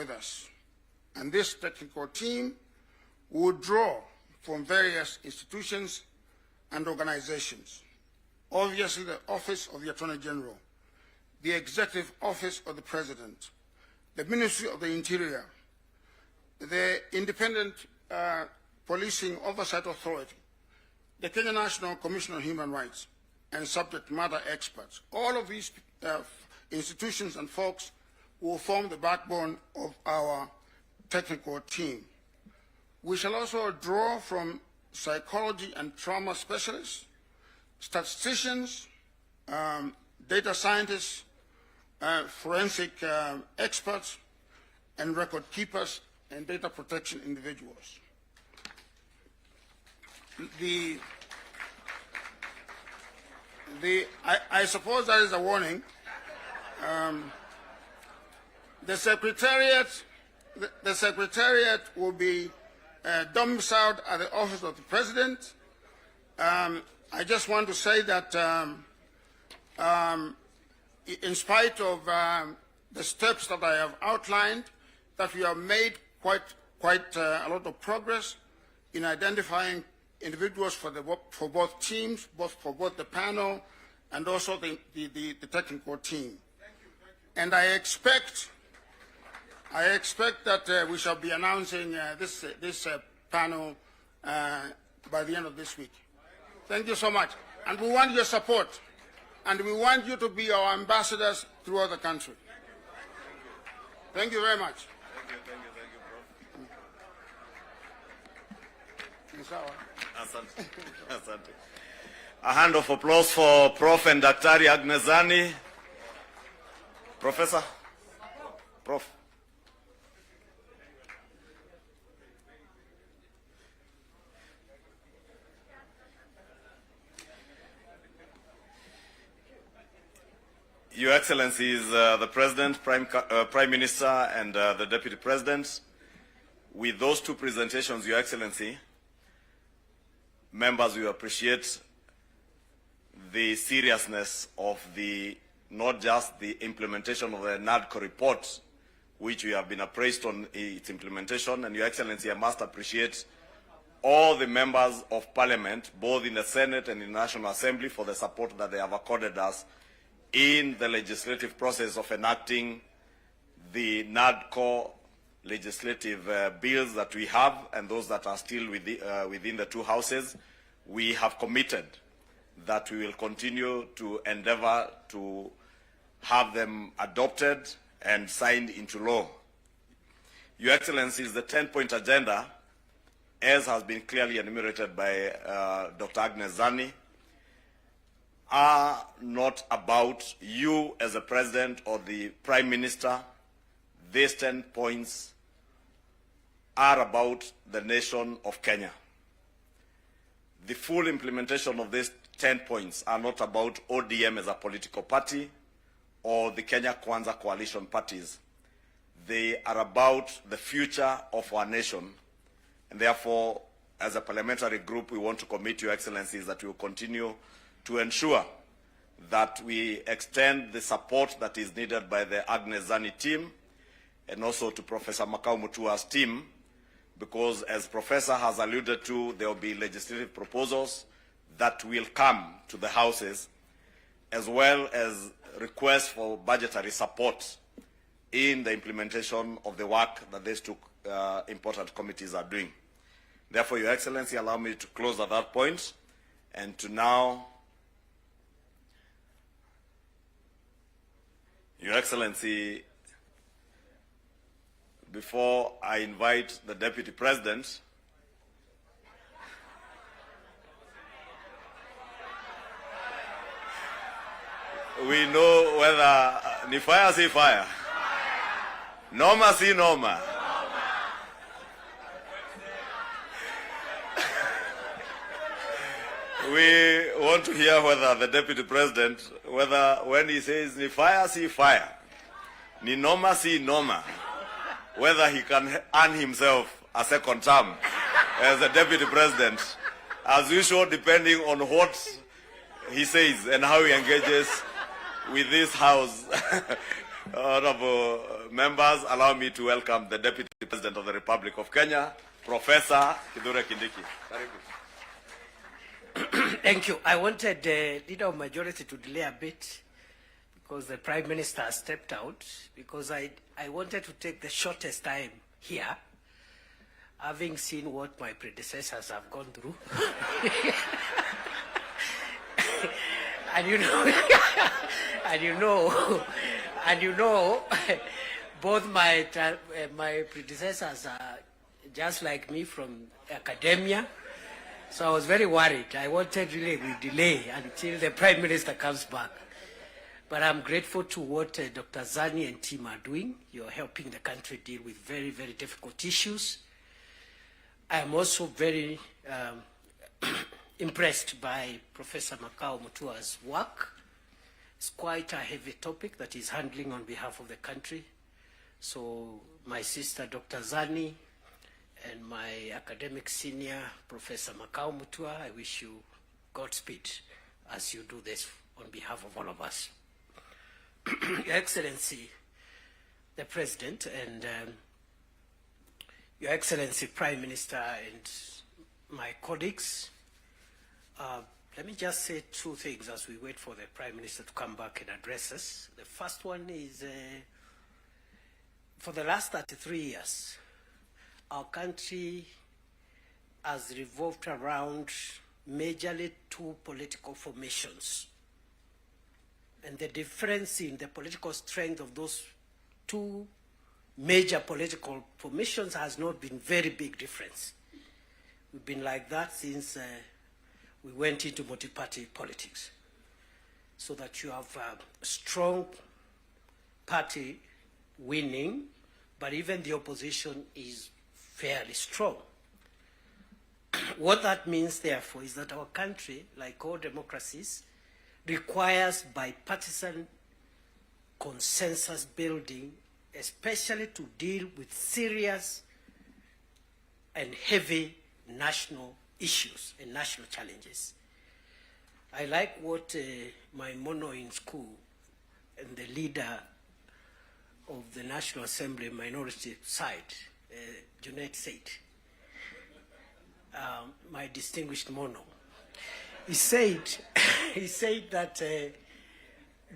with us. And this technical team will draw from various institutions and organizations. Obviously, the Office of the Attorney General, the Executive Office of the President, the Ministry of the Interior, the Independent Policing Oversight Authority, the Kenya National Commission on Human Rights, and subject matter experts. All of these institutions and folks will form the backbone of our technical team. We shall also draw from psychology and trauma specialists, statisticians, data scientists, forensic experts, and record keepers and data protection individuals. I suppose that is a warning. The Secretariat will be domiciled at the Office of the President. I just want to say that in spite of the steps that I have outlined, that we have made quite a lot of progress in identifying individuals for both teams, for both the panel and also the technical team. And I expect that we shall be announcing this panel by the end of this week. Thank you so much. And we want your support. And we want you to be our ambassadors throughout the country. Thank you very much. Thank you, Prof. Asante. Asante. A hand of applause for Prof and Daktari Agnesani. Professor? Prof. Your Excellencies, the President, Prime Minister, and the Deputy President, with those two presentations, Your Excellency, members, we appreciate the seriousness of not just the implementation of the NADCO report, which we have been appraised on its implementation, and Your Excellency, I must appreciate all the members of Parliament, both in the Senate and in the National Assembly, for the support that they have accorded us in the legislative process of enacting the NADCO legislative bills that we have and those that are still within the two houses. We have committed that we will continue to endeavor to have them adopted and signed into law. Your Excellencies, the 10-point agenda, as has been clearly enumerated by Dr. Agnesani, are not about you as a president or the Prime Minister. These 10 points are about the nation of Kenya. The full implementation of these 10 points are not about ODM as a political party or the Kenya Kwanza coalition parties. They are about the future of our nation. And therefore, as a parliamentary group, we want to commit, Your Excellencies, that we will continue to ensure that we extend the support that is needed by the Agnesani team and also to Professor Makau Mutua's team, because as Professor has alluded to, there will be legislative proposals that will come to the houses, as well as requests for budgetary support in the implementation of the work that these two important committees are doing. Therefore, Your Excellency, allow me to close at that point and to now, Your Excellency, before I invite the Deputy President, we know whether ni fire si fire, noma si noma. We want to hear whether the Deputy President, whether when he says ni fire si fire, ni noma si noma, whether he can earn himself a second term as the Deputy President, as usual, depending on what he says and how he engages with this House Honorable members, allow me to welcome the Deputy President of the Republic of Kenya, Professor Kithure Kindiki. Thank you. I wanted the Leader of Majority to delay a bit because the Prime Minister stepped out, because I wanted to take the shortest time here, having seen what my predecessors have gone through. and you know, both my predecessors are just like me from academia. So I was very worried. I wanted really to delay until the Prime Minister comes back. But I'm grateful to what Dr. Zani and team are doing. You're helping the country deal with very, very difficult issues. I'm also very impressed by Professor Makao Mutua's work. It's quite a heavy topic that he's handling on behalf of the country. So my sister, Dr. Zani, and my academic senior, Professor Makao Mutua, I wish you Godspeed as you do this on behalf of all of us. Your Excellency, the President, and Your Excellency, Prime Minister, and my colleagues, let me just say two things as we wait for the Prime Minister to come back and address us. The first one is, for the last 33 years, our country has revolved around majorly two political formations. And the difference in the political strength of those two major political formations has not been very big difference. We've been like that since we went into multi-party politics. So that you have a strong party winning, but even the opposition is fairly strong. What that means, therefore, is that our country, like all democracies, requires bipartisan consensus building, especially to deal with serious and heavy national issues and national challenges. I like what my mono in school and the leader of the National Assembly minority side, Junaid said, my distinguished mono. He said that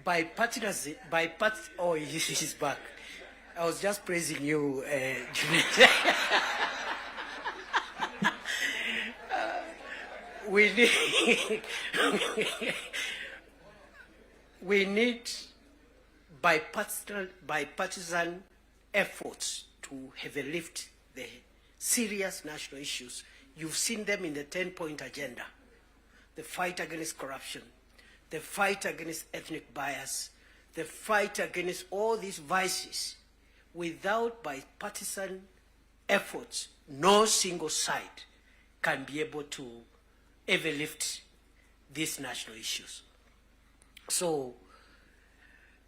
bipartisan, oh, he's back. I was just praising you, Junaid. We need bipartisan efforts to heavily lift the serious national issues. You've seen them in the 10-point agenda. The fight against corruption, the fight against ethnic bias, the fight against all these vices. Without bipartisan efforts, no single side can be able to ever lift these national issues. So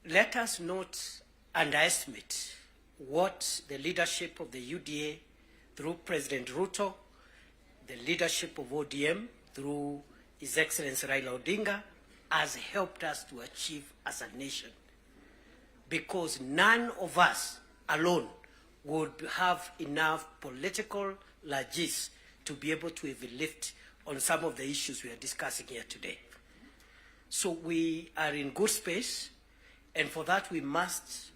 let us not underestimate what the leadership of the UDA through Pres.Ruto, the leadership of ODM through His Excellency Raila Odinga has helped us to achieve as a nation. Because none of us alone would have enough political largesse to be able to even lift on some of the issues we are discussing here today. So we are in good space, and for that we must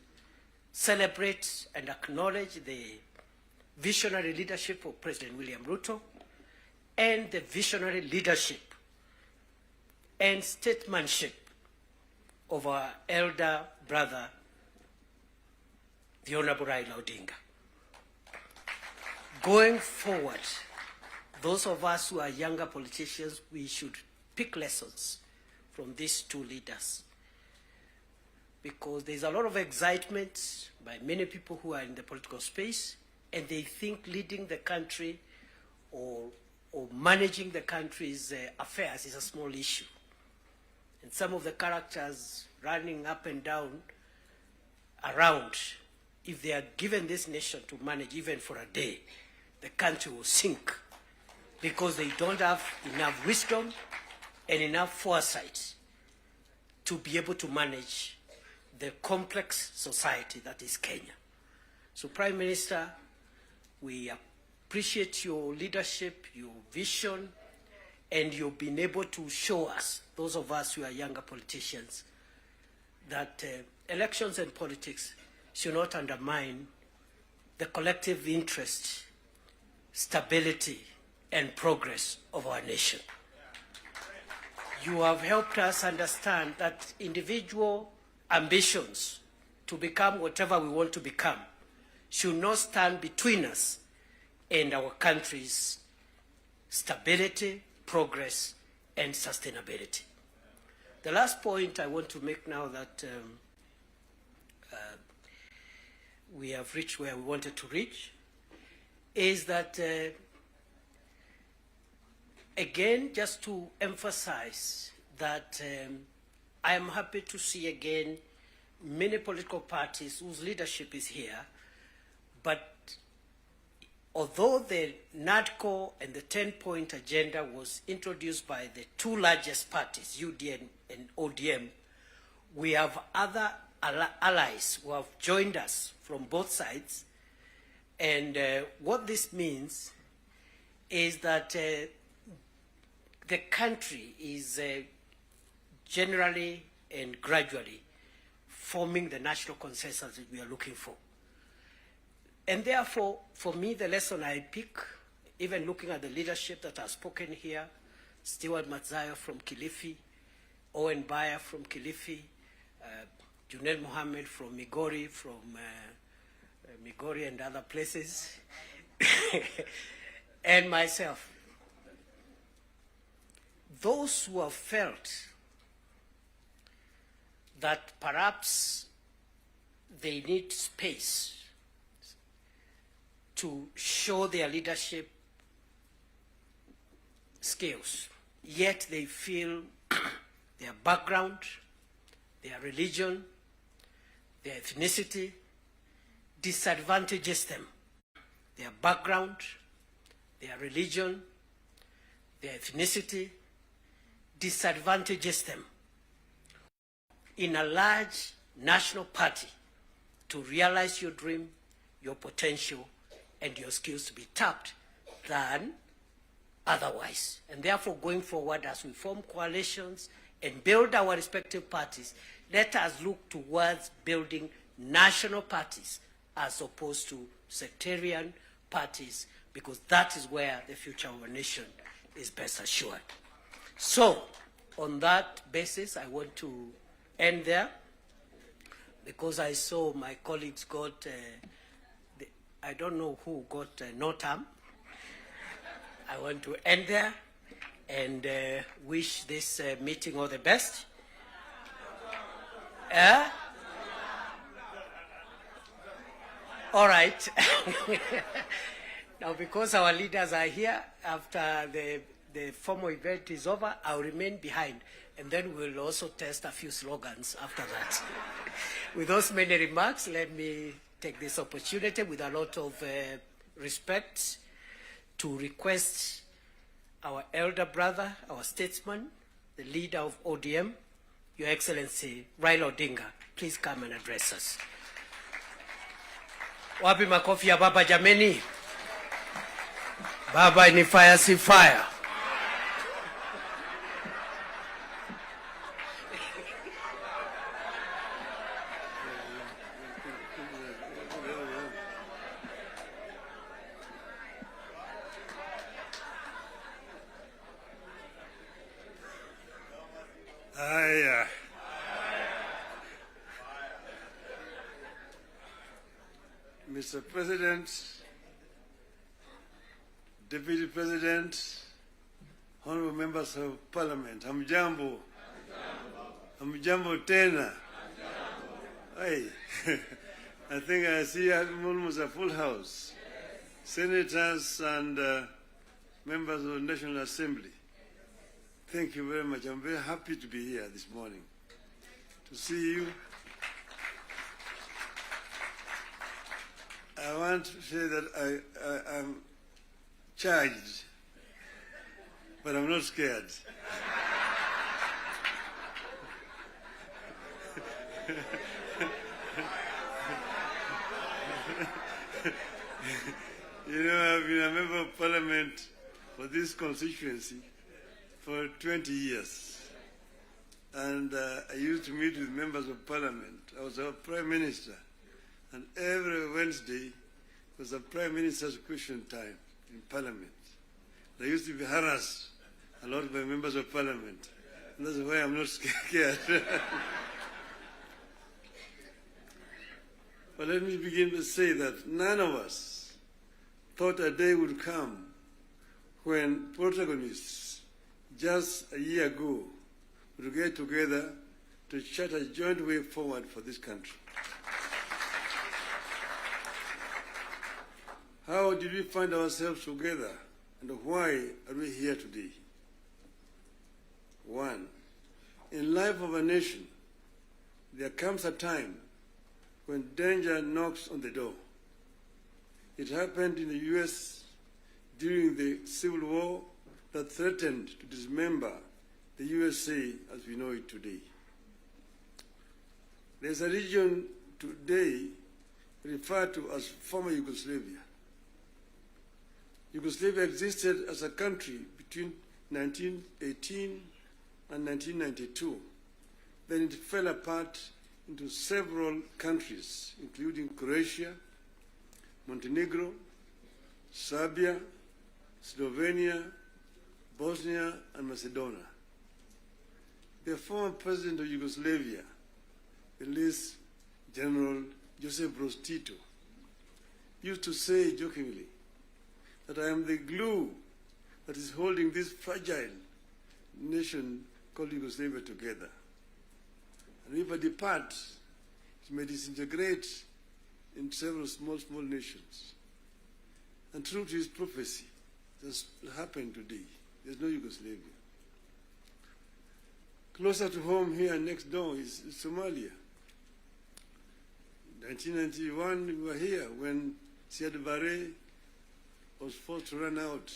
celebrate and acknowledge the visionary leadership of President William Ruto and the visionary leadership and statesmanship of our elder brother, the Honorable Raila Odinga. Going forward, those of us who are younger politicians, we should pick lessons from these two leaders, because there's a lot of excitement by many people who are in the political space, and they think leading the country or managing the country's affairs is a small issue. And some of the characters running up and down around, if they are given this nation to manage even for a day, the country will sink, because they don't have enough wisdom and enough foresight to be able to manage the complex society that is Kenya. So, Prime Minister, we appreciate your leadership, your vision, and you've been able to show us, those of us who are younger politicians, that elections and politics should not undermine the collective interest, stability, and progress of our nation. You have helped us understand that individual ambitions to become whatever we want to become should not stand between us and our country's stability, progress, and sustainability. The last point I want to make now that we have reached where we wanted to reach is that again, just to emphasize that I am happy to see again many political parties whose leadership is here, but although the NADCO and the 10-point agenda was introduced by the two largest parties, UDN and ODM, we have other allies who have joined us from both sides. And what this means is that the country is generally and gradually forming the national consensus that we are looking for. And therefore, for me, the lesson I pick, even looking at the leadership that has spoken here, Stewart Matzayo from Kilifi, Owen Baya from Kilifi, Junel Mohammed from Migori, Migori and other places, and myself. Those who have felt that perhaps they need space to show their leadership skills, yet they feel their background, their religion, their ethnicity disadvantages them. Their background, their religion, their ethnicity disadvantages them in a large national party to realize your dream, your potential, and your skills to be tapped than otherwise. And therefore, going forward, as we form coalitions and build our respective parties, let us look towards building national parties as opposed to sectarian parties, because that is where the future of our nation is best assured. So, on that basis, I want to end there, because I saw my colleagues got, I don't know who got no term. I want to end there and wish this meeting all the best. All right. Now, because our leaders are here, after the formal event is over, I'll remain behind. And then we'll also test a few slogans after that. With those many remarks, let me take this opportunity with a lot of respect to request our elder brother, our statesman, the leader of ODM, Your Excellency Raila Odinga, please come and address us. Wapi makofi ya baba jameni? Baba ni fire si fire. Mr. President, Deputy President, honorable members of Parliament, hamjambo. Hamjambo tena. Hey, I think I see almost a full house. Senators and members of the National Assembly. Thank you very much. I'm very happy to be here this morning to see you. I want to say that I'm charged, but I'm not scared. You know, I've been a member of parliament for this constituency for 20 years. And I used to meet with members of parliament. I was a prime minister. And every Wednesday was a prime minister's question time in parliament. I used to be harassed a lot by members of parliament. And that's why I'm not scared. But let me begin to say that none of us thought a day would come when protagonists just a year ago would get together to chart a joint way forward for this country. How did we find ourselves together, and why are we here today? One, in life of a nation, there comes a time when danger knocks on the door. It happened in the US during the Civil War that threatened to dismember the USA as we know it today. There's a region today referred to as former Yugoslavia. Yugoslavia existed as a country between 1918 and 1992. Then it fell apart into several countries, including Croatia, Montenegro, Serbia, Slovenia, Bosnia, and Macedonia. The former president of Yugoslavia, the late General Joseph Broz-Tito, used to say jokingly that I am the glue that is holding this fragile nation called Yugoslavia together. And if I depart, it may disintegrate in several small nations. And true to his prophecy, this happened today. There's no Yugoslavia. Closer to home here next door is Somalia. In 1991, we were here when Siad Barre was forced to run out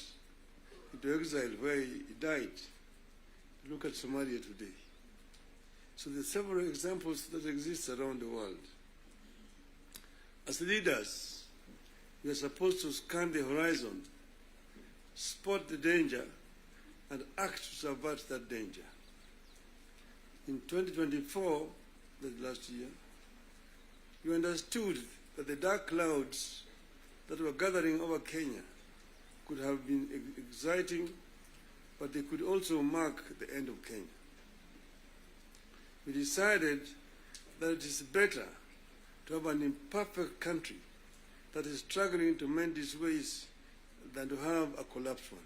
into exile where he died. Look at Somalia today. So there are several examples that exist around the world. As leaders, we are supposed to scan the horizon, spot the danger, and act to subvert that danger. In 2024, that last year, we understood that the dark clouds that were gathering over Kenya could have been exciting, but they could also mark the end of Kenya. We decided that it is better to have an imperfect country that is struggling to mend its ways than to have a collapsed one.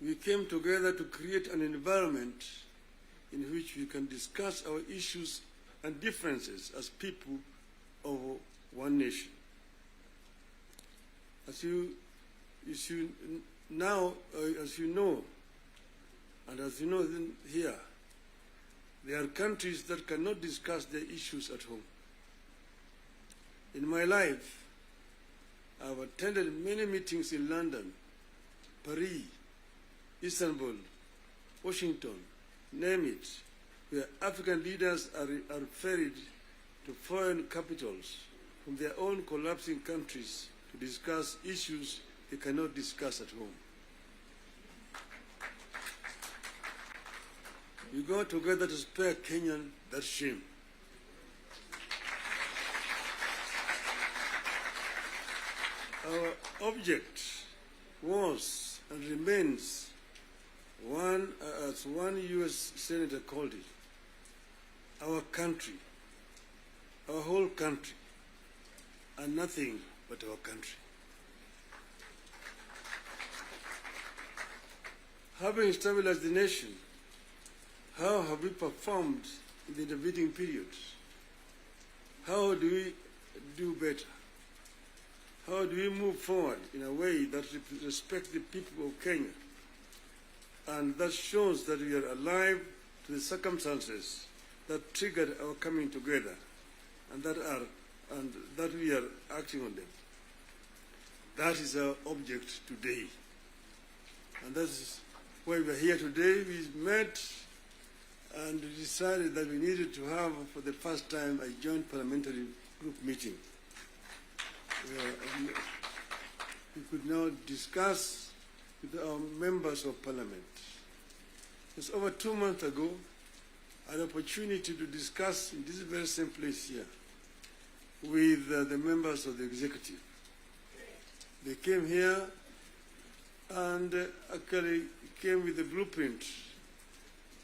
We came together to create an environment in which we can discuss our issues and differences as people of one nation. As you know, and as you know here, there are countries that cannot discuss their issues at home. In my life, I've attended many meetings in London, Paris, Istanbul, Washington, name it, where African leaders are ferried to foreign capitals from their own collapsing countries to discuss issues they cannot discuss at home. We go together to spare Kenyan that shame. Our object was and remains one, as one US senator called it, our country, our whole country, and nothing but our country. Having stabilized the nation, how have we performed in the intervening periods? How do we do better? How do we move forward in a way that respects the people of Kenya and that shows that we are alive to the circumstances that triggered our coming together and that we are acting on them? That is our object today. And that is why we are here today. We met and we decided that we needed to have, for the first time, a joint parliamentary group meeting. We could now discuss with our members of parliament. It's over 2 months ago, I had an opportunity to discuss in this very same place here with the members of the executive. They came here and actually came with the blueprint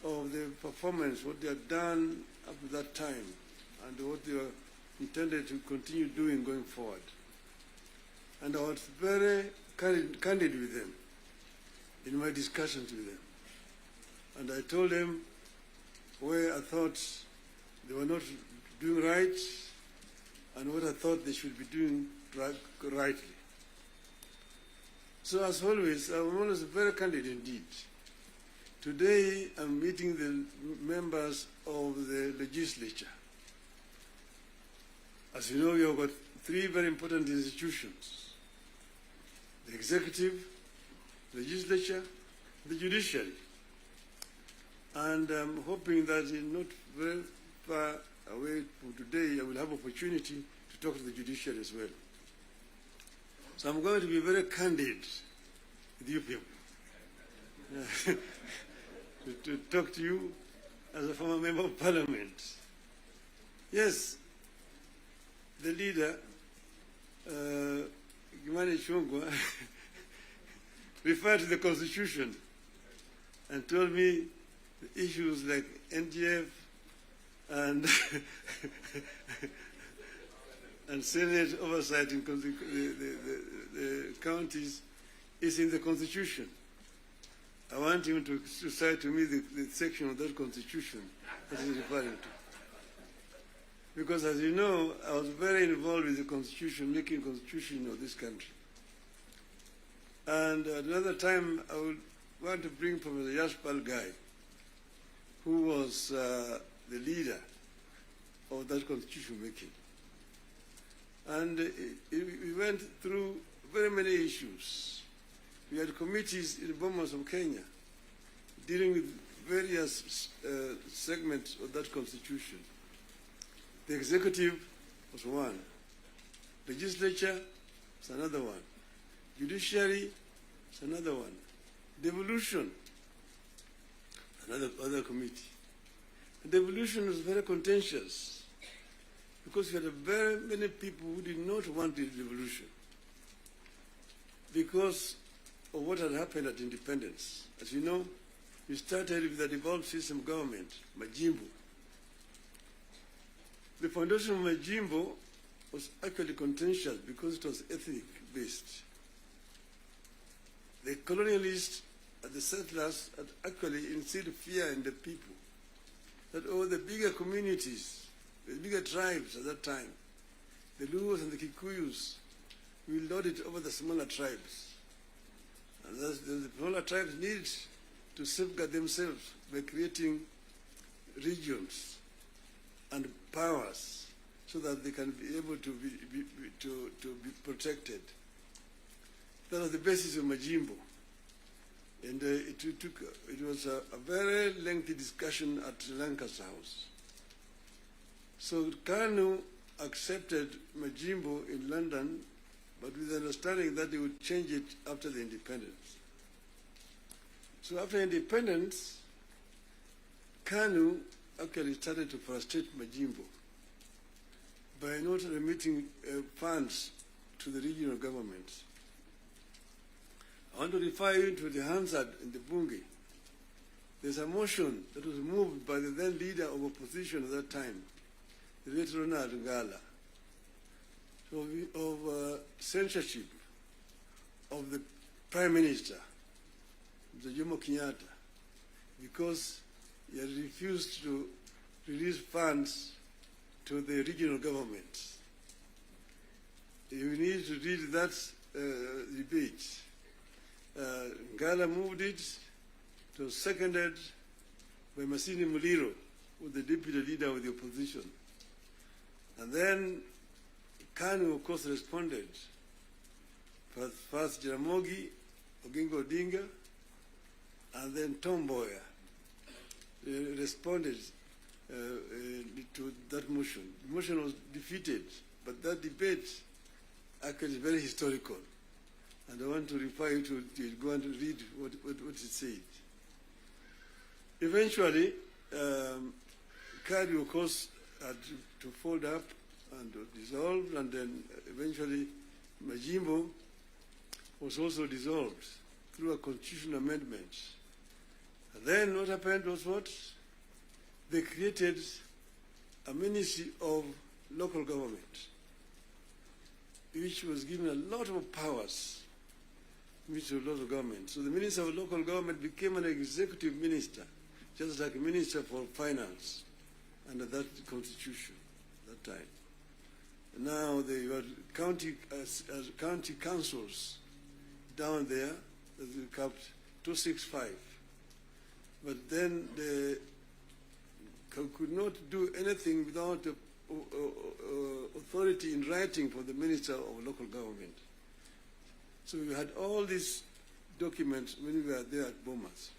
of the performance, what they had done up to that time, and what they were intended to continue doing going forward. And I was very candid with them in my discussions with them. And I told them where I thought they were not doing right and what I thought they should be doing rightly. So as always, I'm always very candid indeed. Today, I'm meeting the members of the legislature. As you know, we have got 3 very important institutions: the executive, legislature, the judiciary. And I'm hoping that in not very far away from today, I will have opportunity to talk to the judiciary as well. So I'm going to be very candid with you people. to talk to you as a former member of parliament. Yes, the leader, Gimani Chungwa, referred to the constitution and told me the issues like NGF and and Senate oversight in the counties is in the constitution. I want him to cite to me the section of that constitution that he's referring to. Because as you know, I was very involved with the constitution, making constitution of this country. And at another time, I would want to bring Professor Yashpal Gai, who was the leader of that constitution making. And we went through very many issues. We had committees in the Bomas of Kenya dealing with various segments of that constitution. The executive was one. Legislature is another one. Judiciary is another one. Devolution, other committee. And devolution was very contentious because we had very many people who did not want the devolution because of what had happened at independence. As you know, we started with the devolved system government, Majimbo. The foundation of Majimbo was actually contentious because it was ethnic-based. The colonialists and the settlers had actually instilled fear in the people that all the bigger communities, the bigger tribes at that time, the Luos and the Kikuyus, will lord it over the smaller tribes. And thus the smaller tribes need to safeguard themselves by creating regions and powers so that they can be able to be protected. That was the basis of Majimbo. And it was a very lengthy discussion at Lancaster House. So Kanu accepted Majimbo in London, but with the understanding that they would change it after the independence. So after independence, Kanu actually started to frustrate Majimbo by not remitting funds to the regional governments. I want to refer you to the Hansard in the Bunge. There's a motion that was moved by the then leader of opposition at that time, the late Ronald Ngala, of censorship of the Prime Minister, Mr. Jomo Kenyatta, because he had refused to release funds to the regional governments. You need to read that debate. Ngala moved it. It was seconded by Masini Muliro, who was the deputy leader of the opposition. And then Kanu, of course, responded. First Jaramogi, Oginga Odinga, and then Tom Mboya responded to that motion. The motion was defeated, but that debate actually is very historical. And I want to refer you to it. Go and read what it said. Eventually, Kadi, of course, had to fold up and dissolve, and then eventually Majimbo was also dissolved through a constitutional amendment. And then what happened was what? They created a Ministry of Local Government, which was given a lot of powers. Ministry of Local Government. So the Minister of Local Government became an executive minister, just like a Minister for Finance under that constitution at that time. And now they were county councils down there, that we capped 265. But then they could not do anything without the authority in writing for the Minister of Local Government. So we had all these documents when we were there at Bomas.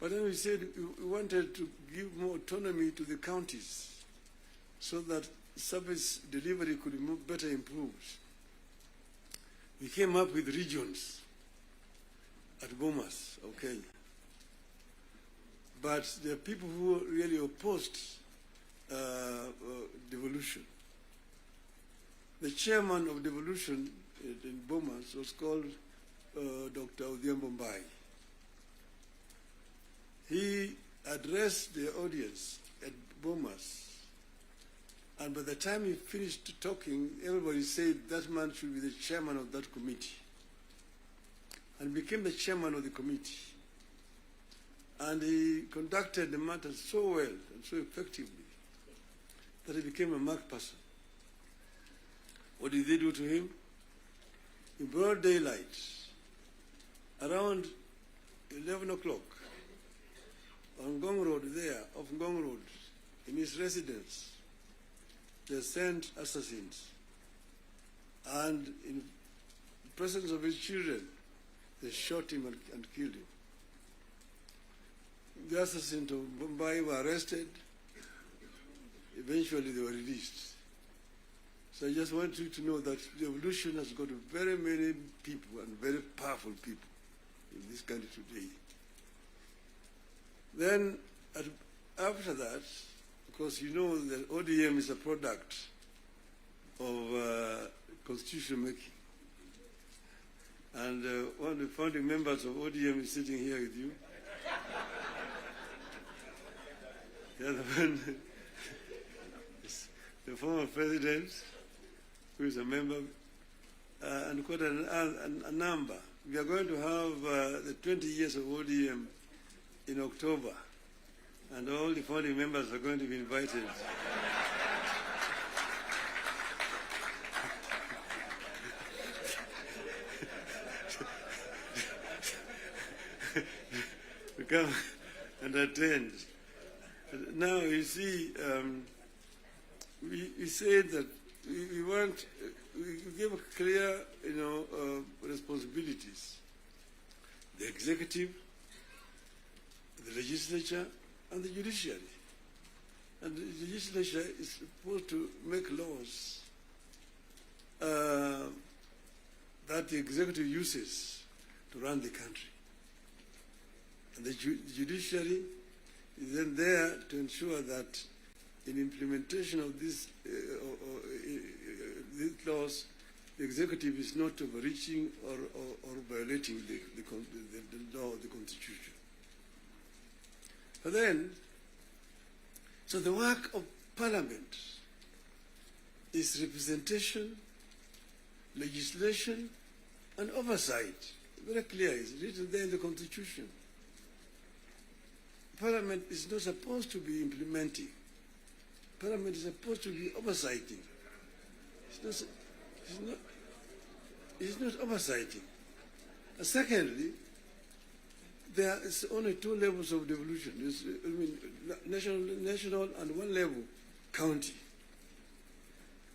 But then we said we wanted to give more autonomy to the counties so that service delivery could be better improved. We came up with regions at Bomas, okay. But there are people who really opposed devolution. The chairman of devolution in Bomas was called Dr. Odhiambo Mbai. He addressed the audience at Bomas, and by the time he finished talking, everybody said that man should be the chairman of that committee, and became the chairman of the committee. And he conducted the matter so well and so effectively that he became a marked person. What did they do to him? In broad daylight, around 11 o'clock, on Ngong Road there, off Ngong Road, in his residence, they sent assassins. And in the presence of his children, they shot him and killed him. The assassins of Mumbai were arrested. Eventually, they were released. So I just want you to know that the revolution has got very many people and very powerful people in this country today. Then, after that, of course, you know that ODM is a product of constitution making. And one of the founding members of ODM is sitting here with you. The other one is the former president, who is a member, and quite a number. We are going to have the 20 years of ODM in October, and all the founding members are going to be invited. to come and attend. Now, you see, we said that we give clear, responsibilities. The executive, the legislature, and the judiciary. And the legislature is supposed to make laws that the executive uses to run the country. And the judiciary is then there to ensure that in implementation of these laws, the executive is not overreaching or violating the law of the Constitution. But then, so the work of Parliament is representation, legislation, and oversight. Very clear, it's written there in the Constitution. Parliament is not supposed to be implementing. Parliament is supposed to be oversighting. It's not oversighting. And secondly, there is only two levels of devolution. National and one level, county.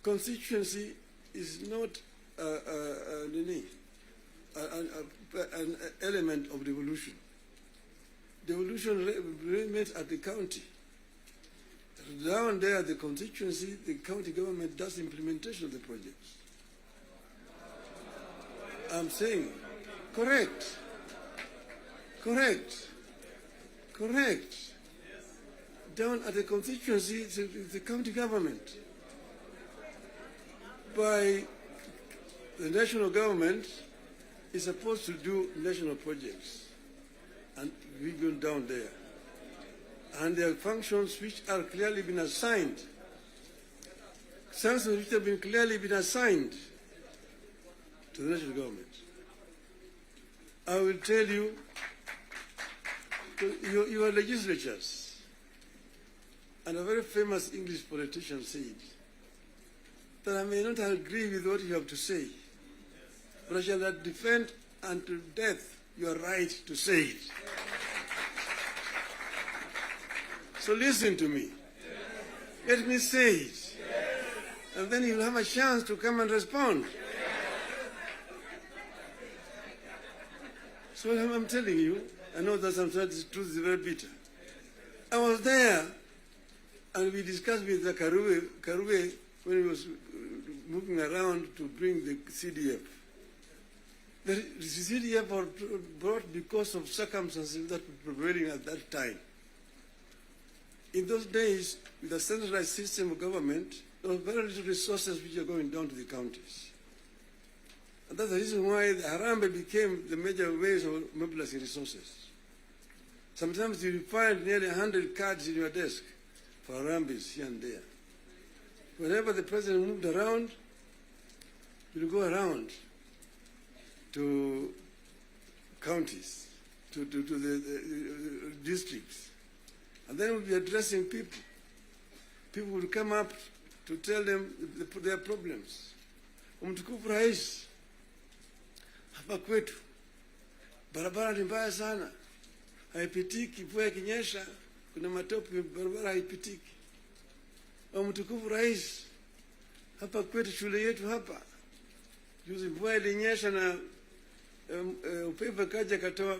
Constituency is not an element of devolution. devolution remit at the county. Down there at the constituency, the county government does implementation of the projects. I'm saying, correct. Down at the constituency, it's the county government. By the national government is supposed to do national projects, and we go down there. And there are functions which are clearly been assigned. Functions which have been clearly been assigned to the national government. I will tell you, your legislatures, and a very famous English politician said that I may not agree with what you have to say, but I shall not defend unto death your right to say it. So listen to me. Let me say it. And then you'll have a chance to come and respond. So I'm telling you, I know that sometimes the truth is very bitter. I was there, and we discussed with the Karue when he was moving around to bring the CDF. The CDF was brought because of circumstances that were prevailing at that time. In those days, with a centralized system of government, there were very little resources which are going down to the counties. And that's the reason why the Harambee became the major ways of mobilizing resources. Sometimes you find nearly 100 cards in your desk for Harambees here and there. Whenever the president moved around, you'll go around to counties, to the districts. And then we'll be addressing people. People will come up to tell them their problems. Mtukufu Rais, hapa kwetu barabara ni mbaya sana, haipitiki. Mvua ikinyesha kuna matope, barabara haipitiki. Mtukufu Rais, hapa kwetu shule yetu hapa, juzi mvua ilinyesha na upepo kaja katoa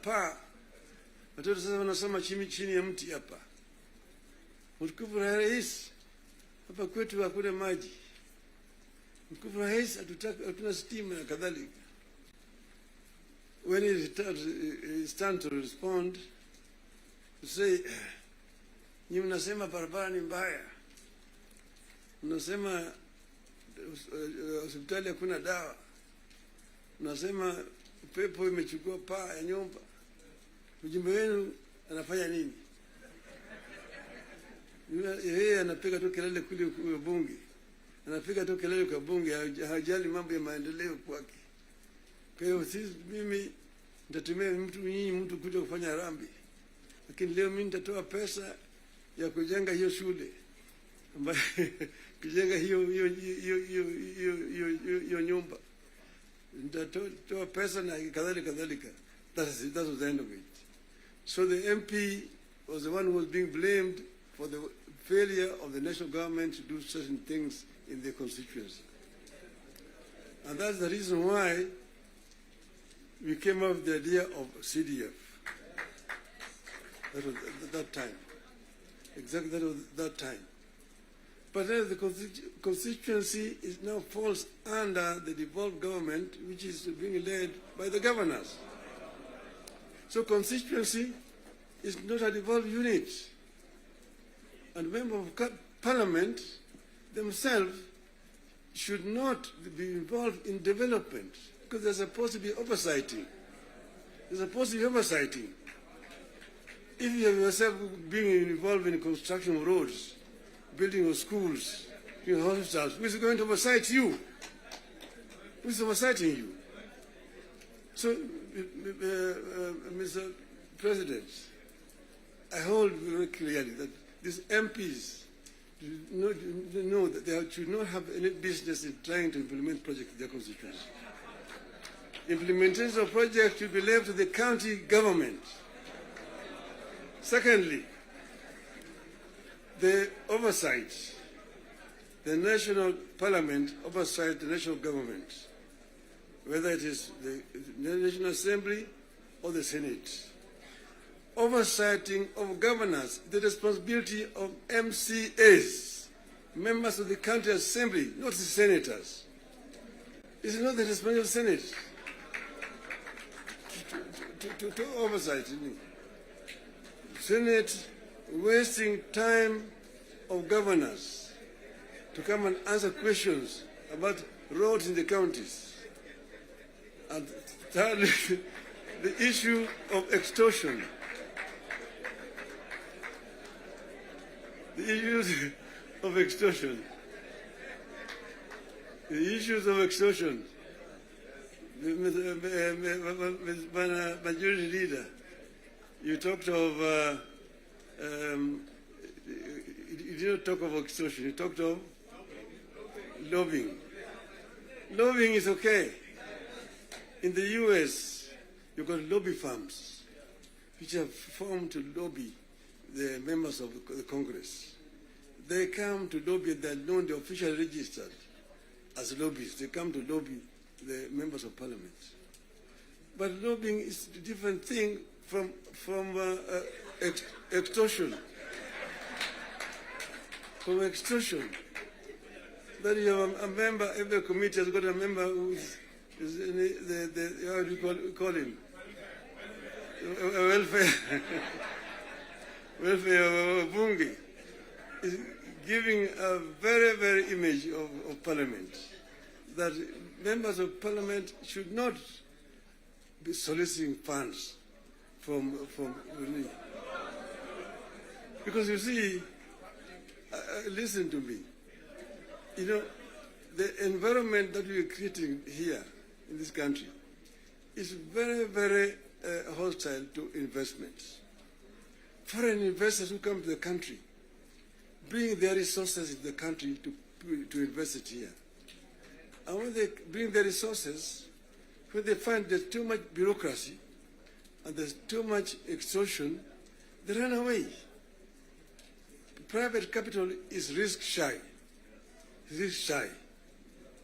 paa, watoto sasa wanasoma chini ya mti hapa. Mtukufu Rais, hapa kwetu hakuna maji. Mtukufu Rais, hatuna stima na kadhalika. When it's time to respond, to say, nyinyi mnasema barabara ni mbaya, mnasema hospitali hakuna dawa, mnasema upepo imechukua paa ya nyumba, mjumbe wenu anafanya nini? Yeye anapiga tu kelele kule kwa bunge, anapiga tu kelele kwa bunge, hajali mambo ya maendeleo kwake. Kwa hiyo mimi nitatumia mtu kuja kufanya harambee, lakini leo mimi nitatoa pesa ya kujenga hiyo shule, kujenga hiyo nyumba, nitatoa pesa na kadhalika. That was the end of it. So the MP was the one who was being blamed for the failure of the national government to do certain things in the constituency. And that's the reason why we came up with the idea of CDF. That was that time. Exactly that was that time. But then the constituency now falls under the devolved government, which is being led by the governors. So constituency is not a devolved unit. And members of parliament themselves should not be involved in development, because they're supposed to be oversighting. They're supposed to be oversighting. If you have yourself being involved in construction of roads, building of schools, building hospitals, who is going to oversight you? Who is oversighting you? So, Mr. President, I hold very clearly that these MPs know that they should not have any business in trying to implement projects in their constituency. Implementation of projects should be left to the county government. Secondly, the oversight, the national parliament oversight the national government, whether it is the National Assembly or the Senate. oversighting of governance, the responsibility of MCAs, members of the County Assembly, not the senators. It's not the responsibility of the Senate to oversight. Senate wasting time of governors to come and answer questions about roads in the counties. And thirdly, the issue of extortion. The issues of extortion. The issues of extortion. Majority Leader, you talked of, you didn't talk of extortion, you talked of lobbying. Lobbying is okay. In the US, you've got lobby firms which are formed to lobby the members of the Congress. They come to lobby, they're known, they're officially registered as lobbyists. They come to lobby the members of Parliament. But lobbying is a different thing from extortion. From extortion. That you have a member, every committee has got a member who is how do you call him? Welfare bungi is giving a very, very image of Parliament, that members of Parliament should not be soliciting funds from because you see, listen to me, you know, the environment that we are creating here in this country is very, very hostile to investments. Foreign investors who come to the country bring their resources in the country to invest it here. And when they bring their resources, when they find there's too much bureaucracy and there's too much extortion, they run away. Private capital is risk shy.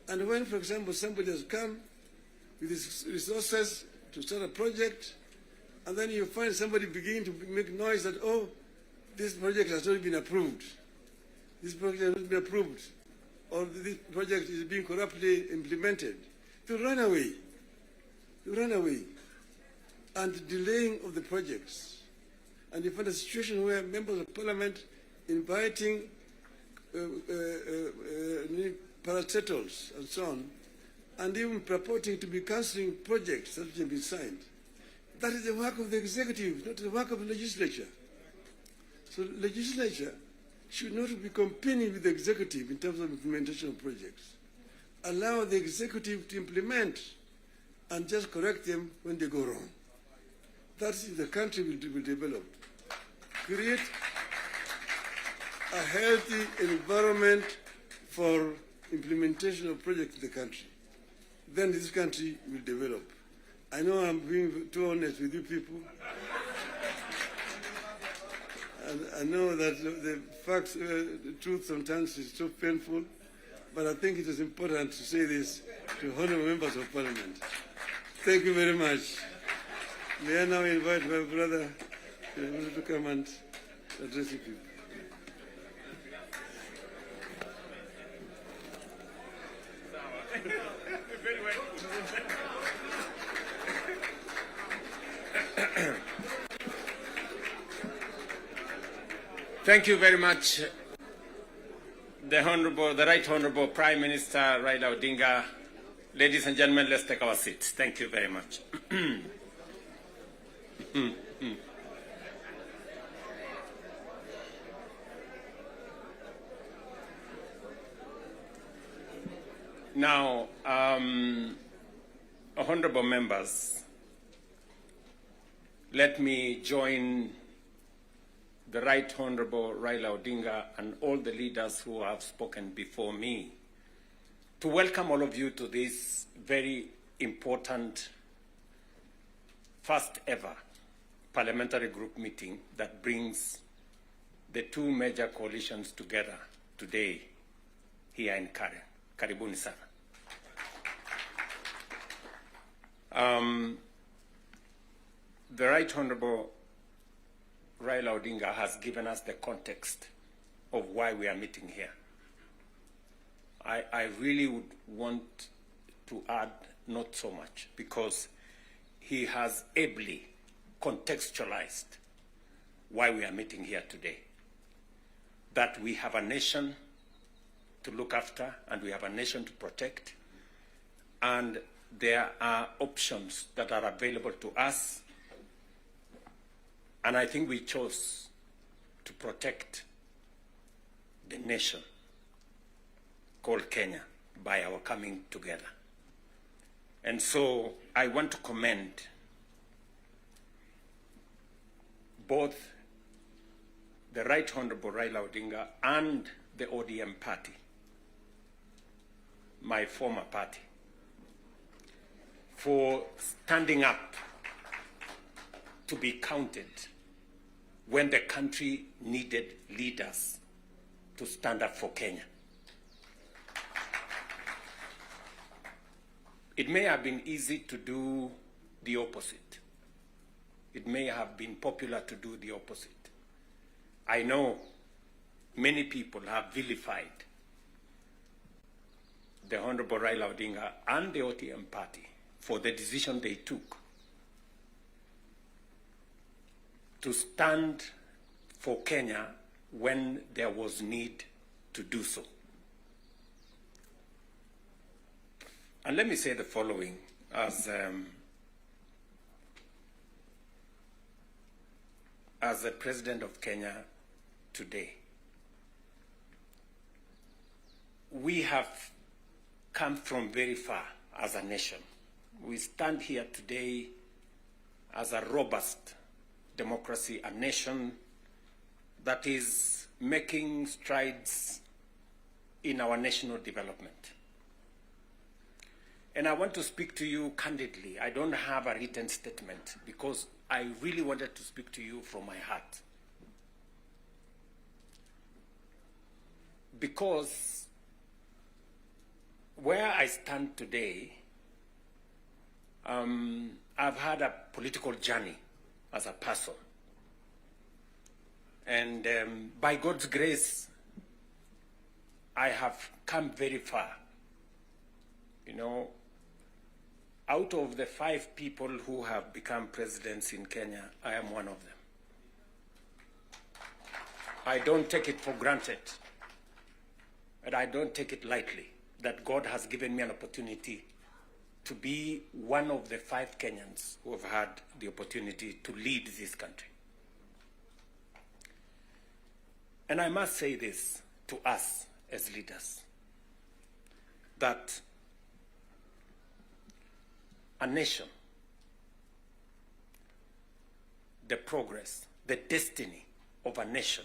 And when, for example, somebody has come with his resources to start a project, and then you find somebody beginning to make noise that, oh, this project has not been approved. This project has not been approved. Or this project is being corruptly implemented. You run away. You run away. And delaying of the projects. And you find a situation where members of Parliament inviting parastatals and so on, and even purporting to be cancelling projects that have been signed. That is the work of the executive, not the work of the legislature. So the legislature should not be competing with the executive in terms of implementation of projects. Allow the executive to implement and just correct them when they go wrong. That's if the country will develop. Create a healthy environment for implementation of projects in the country. Then this country will develop. I know I'm being too honest with you people. And I know that the facts, the truth sometimes is so painful, but I think it is important to say this to honourable members of Parliament. Thank you very much. May I now invite my brother to come and address you people. Thank you very much, the Right Honourable Prime Minister Raila Odinga. Ladies and gentlemen, let's take our seats. Thank you very much. Now, honourable members, let me join the Right Honourable Raila Odinga and all the leaders who have spoken before me to welcome all of you to this very important first ever parliamentary group meeting that brings the two major coalitions together today here in Karen. Karibuni sana. The Right Honourable Raila Odinga has given us the context of why we are meeting here. I really would want to add not so much, because he has ably contextualized why we are meeting here today. That we have a nation to look after and we have a nation to protect, and there are options that are available to us, and I think we chose to protect the nation called Kenya by our coming together. And so I want to commend both the Right Honorable Raila Odinga and the ODM party, my former party, for standing up to be counted when the country needed leaders to stand up for Kenya. It may have been easy to do the opposite. It may have been popular to do the opposite. I know many people have vilified the Honorable Raila Odinga and the ODM party for the decision they took to stand for Kenya when there was need to do so. And let me say the following as the President of Kenya today. We have come from very far as a nation. We stand here today as a robust democracy, a nation that is making strides in our national development. And I want to speak to you candidly. I don't have a written statement because I really wanted to speak to you from my heart. Because where I stand today, I've had a political journey as a person. And by God's grace, I have come very far. You know, out of the 5 people who have become presidents in Kenya, I am one of them. I don't take it for granted, and I don't take it lightly that God has given me an opportunity to be one of the 5 Kenyans who have had the opportunity to lead this country. And I must say this to us as leaders, that a nation, the progress, the destiny of a nation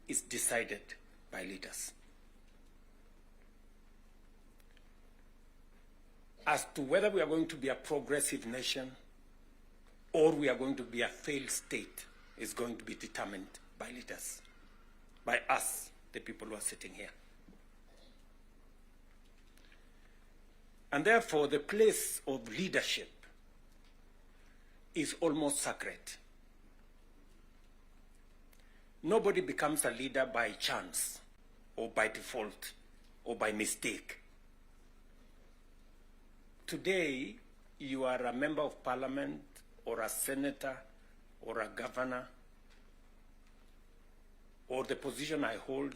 is decided by leaders. As to whether we are going to be a progressive nation or we are going to be a failed state is going to be determined by leaders, by us, the people who are sitting here. And therefore, the place of leadership is almost sacred. Nobody becomes a leader by chance or by default or by mistake. Today, you are a member of parliament or a senator or a governor or the position I hold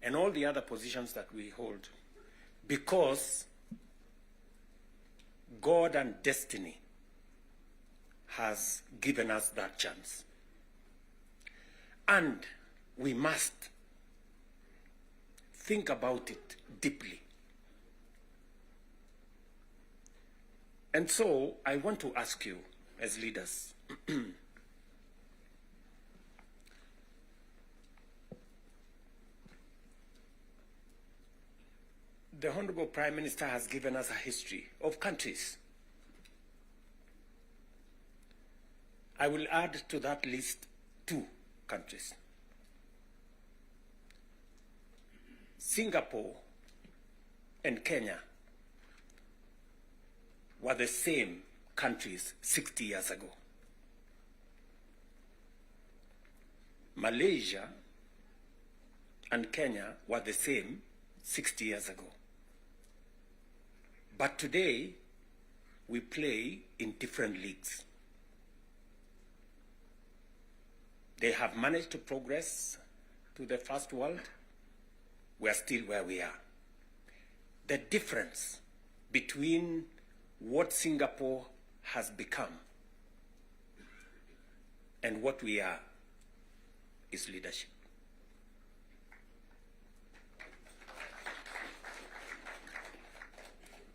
and all the other positions that we hold because God and destiny has given us that chance. And we must think about it deeply. And so I want to ask you as leaders, the Honorable Prime Minister has given us a history of countries. I will add to that list 2 countries. Singapore and Kenya were the same countries 60 years ago. Malaysia and Kenya were the same 60 years ago. But today, we play in different leagues. They have managed to progress to the first world. We are still where we are. The difference between what Singapore has become and what we are is leadership.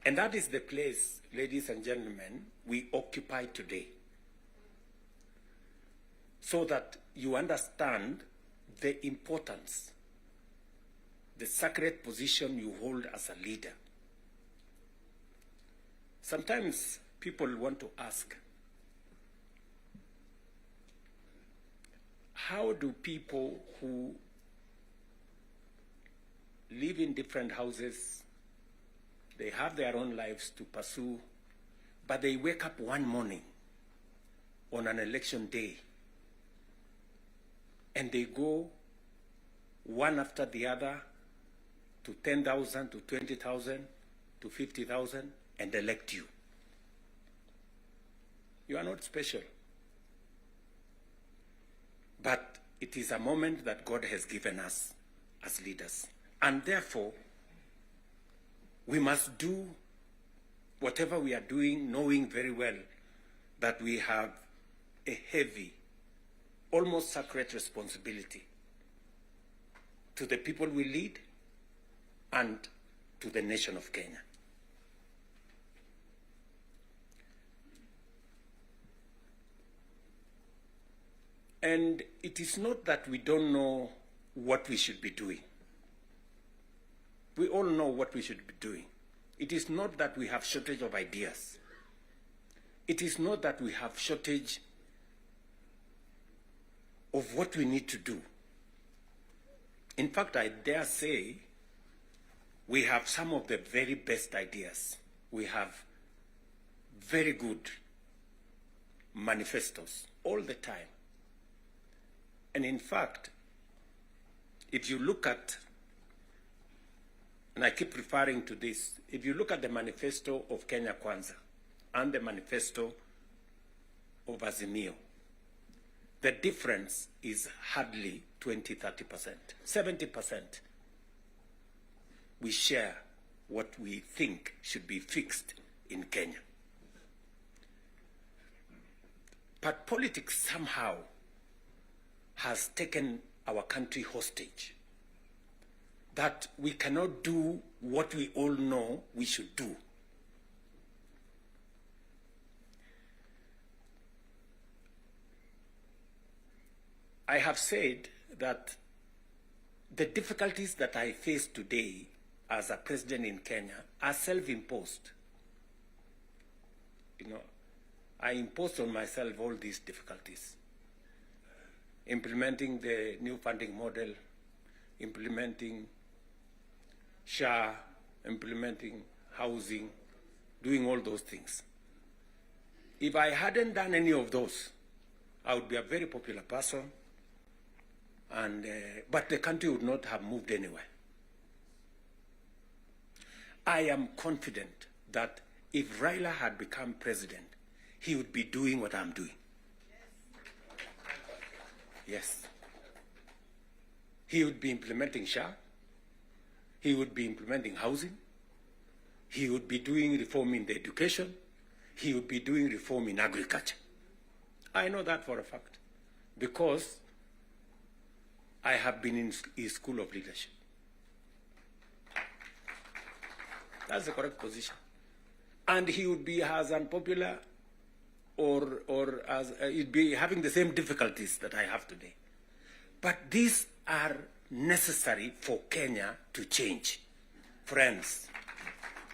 And that is the place, ladies and gentlemen, we occupy today. So that you understand the importance, the sacred position you hold as a leader. Sometimes people want to ask, how do people who live in different houses, they have their own lives to pursue, but they wake up one morning on an election day and they go one after the other to 10,000, to 20,000, to 50,000 and elect you? You are not special. But it is a moment that God has given us as leaders. And therefore, we must do whatever we are doing, knowing very well that we have a heavy, almost sacred responsibility to the people we lead and to the nation of Kenya. And it is not that we don't know what we should be doing. We all know what we should be doing. It is not that we have shortage of ideas. It is not that we have shortage of what we need to do. In fact, I dare say we have some of the very best ideas. We have very good manifestos all the time. And in fact, if you look at, and I keep referring to this, if you look at the manifesto of Kenya Kwanza and the manifesto of Azimio, the difference is hardly 20-30%. 70% we share what we think should be fixed in Kenya. But politics somehow has taken our country hostage, that we cannot do what we all know we should do. I have said that the difficulties that I face today as a president in Kenya are self-imposed. You know, I imposed on myself all these difficulties. Implementing the new funding model, implementing SHA, implementing housing, doing all those things. If I hadn't done any of those, I would be a very popular person, and but the country would not have moved anywhere. I am confident that if Raila had become president, he would be doing what I'm doing. Yes. He would be implementing SHA. He would be implementing housing. He would be doing reform in the education. He would be doing reform in agriculture. I know that for a fact because I have been in his school of leadership. That's the correct position. And he would be as unpopular or as he'd be having the same difficulties that I have today. But these are necessary for Kenya to change. Friends,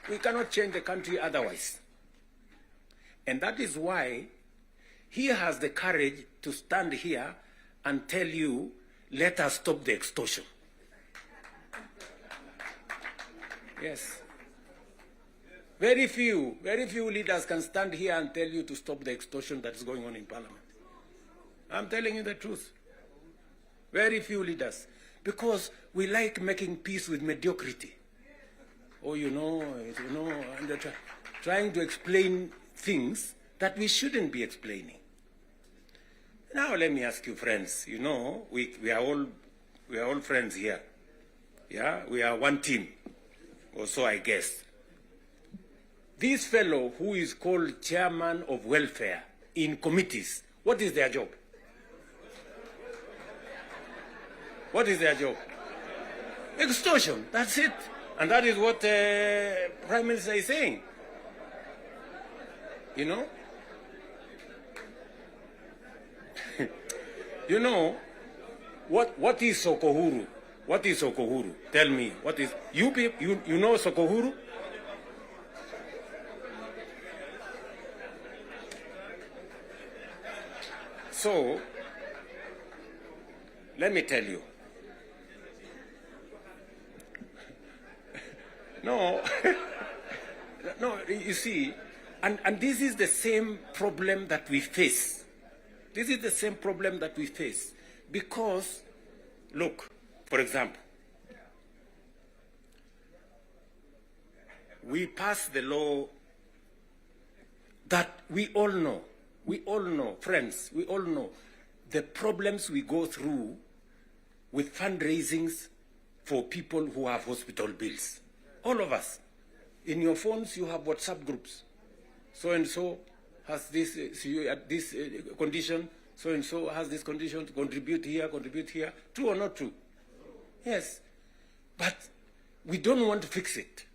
we cannot change the country otherwise. And that is why he has the courage to stand here and tell you, let us stop the extortion. Yes. Very few leaders can stand here and tell you to stop the extortion that is going on in Parliament. I'm telling you the truth. Very few leaders. Because we like making peace with mediocrity. Or, and trying to explain things that we shouldn't be explaining. Now let me ask you, friends, we are all friends here. Yeah, we are one team, or so I guess. This fellow who is called chairman of welfare in committees, what is their job? What is their job? Extortion, that's it. And that is what Prime Minister is saying. What is Sokohuru? What is Sokohuru? Tell me, what is, you know Sokohuru? So, let me tell you. No, you see, and this is the same problem that we face. This is the same problem that we face. Because, look, for example, we passed the law that we all know, friends, we all know the problems we go through with fundraisings for people who have hospital bills. All of us. In your phones, you have WhatsApp groups. So-and-so has this, this condition, so-and-so has this condition, to contribute here. True or not true? Yes. But we don't want to fix it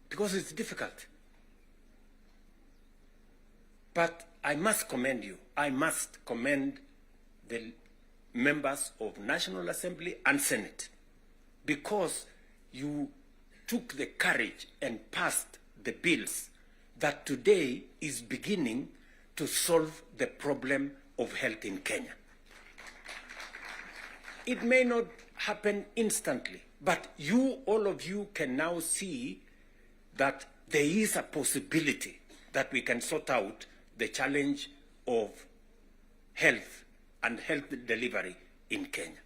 because it's difficult. But I must commend you. I must commend the members of National Assembly and Senate because you took the courage and passed the bills that today is beginning to solve the problem of health in Kenya. It may not happen instantly, but all of you can now see that there is a possibility that we can sort out the challenge of health and health delivery in Kenya.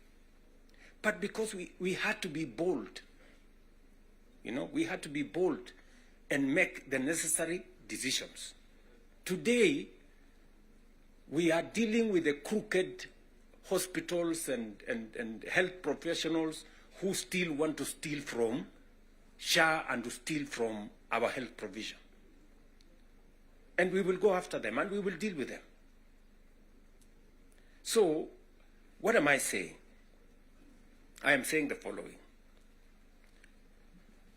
But because we had to be bold, we had to be bold and make the necessary decisions. Today, we are dealing with the crooked hospitals and health professionals who still want to steal from SHA and to steal from our health provision. And we will go after them and we will deal with them. So, what am I saying? I am saying the following.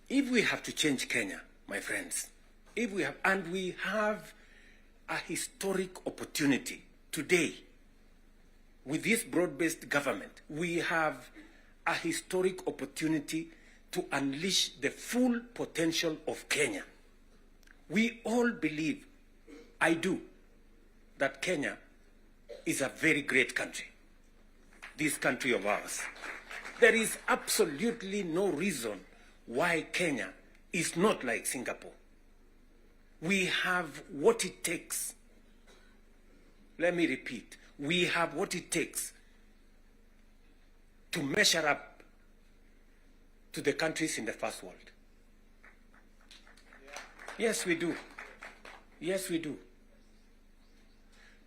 If we have to change Kenya, my friends, we have a historic opportunity today with this broad-based government, we have a historic opportunity to unleash the full potential of Kenya. We all believe, I do, that Kenya is a very great country, this country of ours. There is absolutely no reason why Kenya is not like Singapore. We have what it takes. Let me repeat. We have what it takes to measure up to the countries in the first world. Yes, we do. Yes, we do.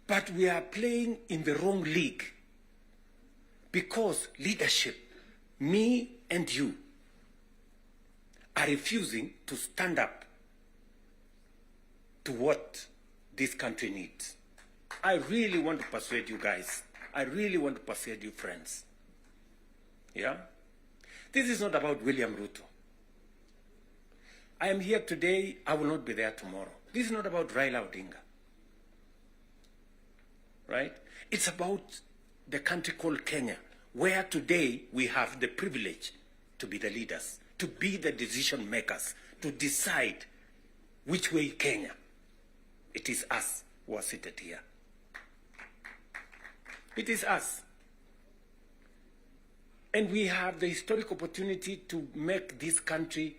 But we are playing in the wrong league because leadership, me and you, are refusing to stand up to what this country needs. I really want to persuade you guys. I really want to persuade you friends. Yeah? This is not about William Ruto. I am here today, I will not be there tomorrow. This is not about Raila Odinga. Right? It's about the country called Kenya, where today we have the privilege to be the leaders, to be the decision makers, to decide which way Kenya. It is us who are seated here. It is us. And we have the historic opportunity to make this country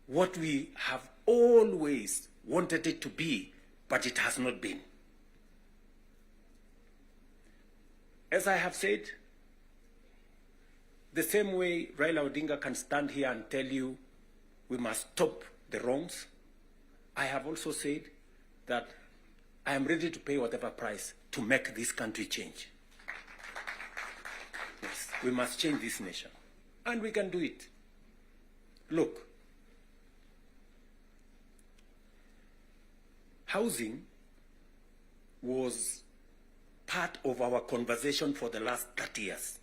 what we have always wanted it to be, but it has not been. As I have said, the same way Raila Odinga can stand here and tell you we must stop the wrongs, I have also said that I am ready to pay whatever price to make this country change. Yes, we must change this nation. And we can do it. Look, housing was part of our conversation for the last 30 years.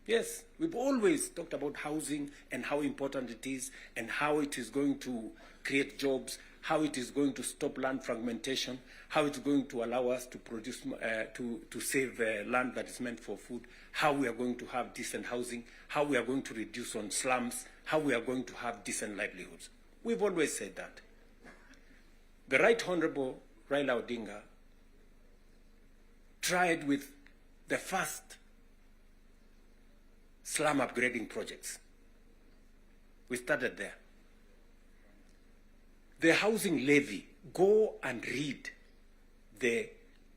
Yes, we've always talked about housing and how important it is and how it is going to create jobs, how it is going to stop land fragmentation, how it's going to allow us to produce, to save land that is meant for food, how we are going to have decent housing, how we are going to reduce on slums, how we are going to have decent livelihoods. We've always said that. The Right Honorable Raila Odinga tried with the first slum upgrading projects. We started there. The housing levy, go and read the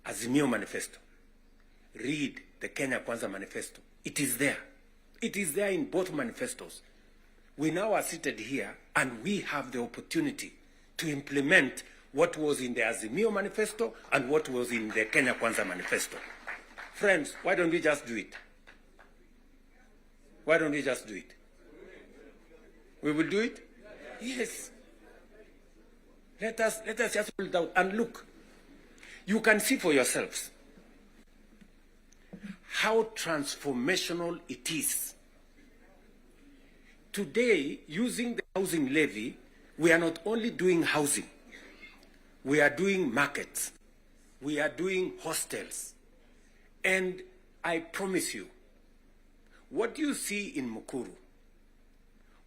Azimio Manifesto. Read the Kenya Kwanza Manifesto. It is there. It is there in both manifestos. We now are seated here and we have the opportunity to implement what was in the Azimio Manifesto and what was in the Kenya Kwanza Manifesto. Friends, why don't we just do it? Why don't we just do it? We will do it? Yes. Let us just hold out and look. You can see for yourselves how transformational it is. Today, using the housing levy, we are not only doing housing, we are doing markets, we are doing hostels. And I promise you, what you see in Mukuru,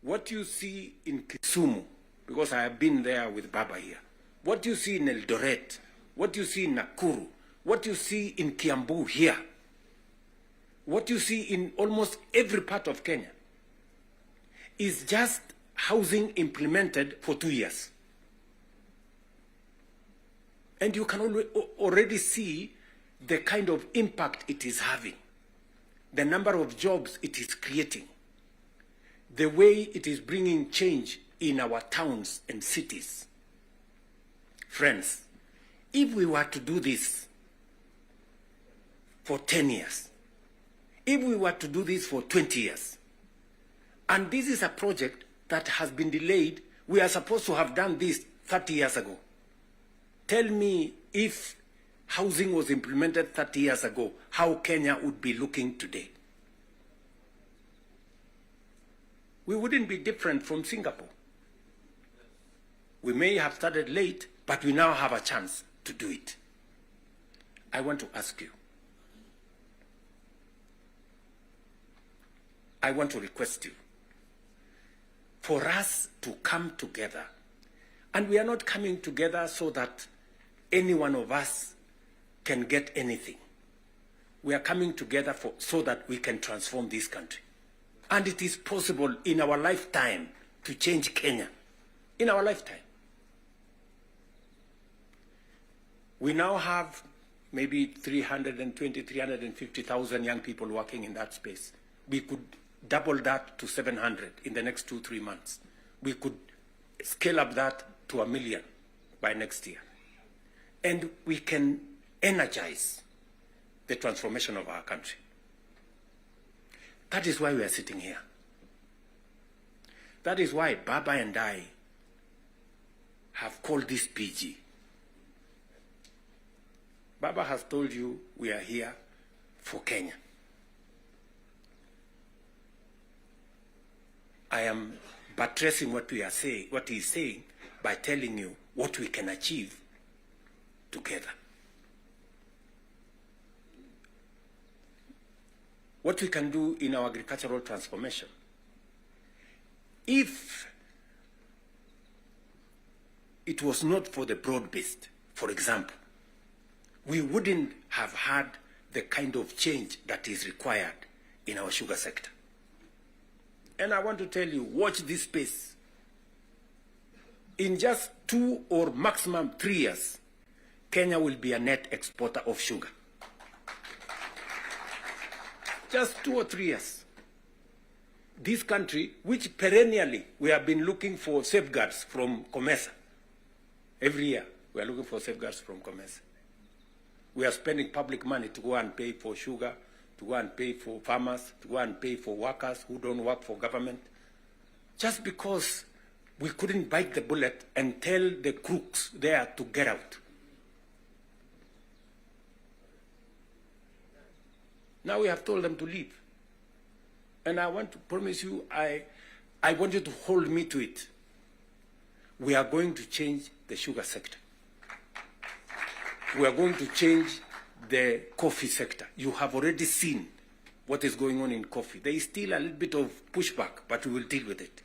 what you see in Kisumu, because I have been there with Baba here, what you see in Eldoret, what you see in Nakuru, what you see in Kiambu here, what you see in almost every part of Kenya, is just housing implemented for 2 years. And you can already see the kind of impact it is having, the number of jobs it is creating, the way it is bringing change in our towns and cities. Friends, if we were to do this for 10 years, if we were to do this for 20 years, and this is a project that has been delayed, we are supposed to have done this 30 years ago. Tell me, if housing was implemented 30 years ago, how Kenya would be looking today. We wouldn't be different from Singapore. We may have started late, but we now have a chance to do it. I want to ask you, I want to request you for us to come together. And we are not coming together so that any one of us can get anything. We are coming together so that we can transform this country. And it is possible in our lifetime to change Kenya. In our lifetime. We now have maybe 320, 350,000 young people working in that space. We could double that to 700 in the next 2-3 months. We could scale up that to 1 million by next year. And we can energize the transformation of our country. That is why we are sitting here. That is why Baba and I have called this PG. Baba has told you we are here for Kenya. I am buttressing what we are saying, what he is saying, by telling you what we can achieve together. What we can do in our agricultural transformation. If it was not for the broad-based, for example, we wouldn't have had the kind of change that is required in our sugar sector. And I want to tell you, watch this space. In just 2 or maximum 3 years, Kenya will be a net exporter of sugar. just 2 or 3 years, this country, which perennially we have been looking for safeguards from COMESA, every year we are looking for safeguards from COMESA. We are spending public money to go and pay for sugar, to go and pay for farmers, to go and pay for workers who don't work for government, just because we couldn't bite the bullet and tell the crooks there to get out. Now we have told them to leave. And I want to promise you, I want you to hold me to it. We are going to change the sugar sector. We are going to change the coffee sector. You have already seen what is going on in coffee. There is still a little bit of pushback, but we will deal with it.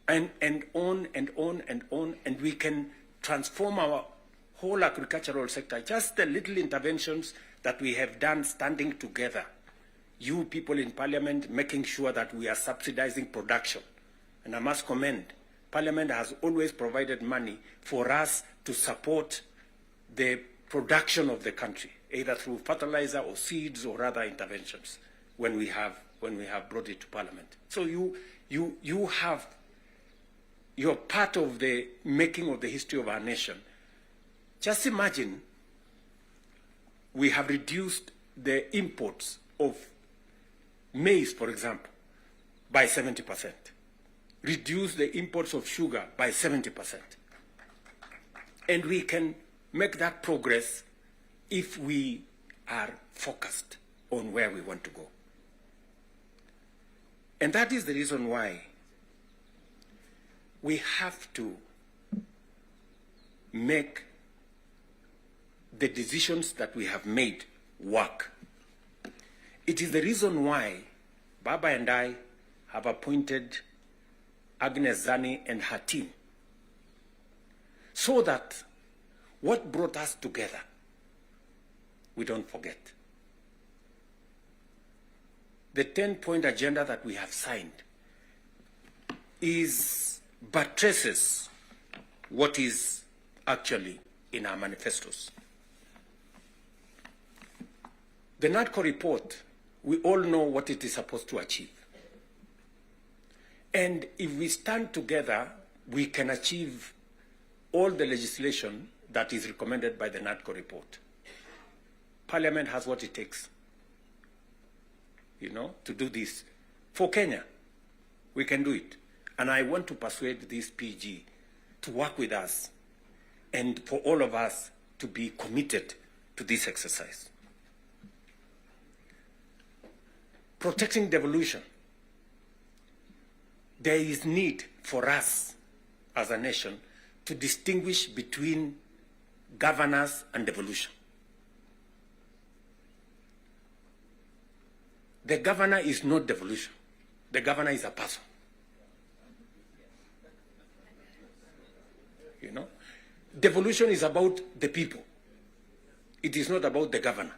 And on and on and on, and we can transform our whole agricultural sector. Just the little interventions that we have done standing together. You people in Parliament making sure that we are subsidizing production. And I must commend, Parliament has always provided money for us to support the production of the country, either through fertilizer or seeds or other interventions when we have brought it to Parliament. So you're part of the making of the history of our nation. Just imagine we have reduced the imports of maize, for example, by 70%. Reduce the imports of sugar by 70%. And we can make that progress if we are focused on where we want to go. And that is the reason why we have to make the decisions that we have made work. It is the reason why Baba and I have appointed Agnes Zani and her team, so that what brought us together, we don't forget. The 10-point agenda that we have signed buttresses what is actually in our manifestos. The NADCO report, we all know what it is supposed to achieve. And if we stand together, we can achieve all the legislation that is recommended by the NADCO report. Parliament has what it takes, to do this. For Kenya, we can do it. And I want to persuade this PG to work with us and for all of us to be committed to this exercise. Protecting devolution. There is need for us as a nation to distinguish between governance and devolution. The governor is not devolution. The governor is a person. Devolution is about the people. It is not about the governor.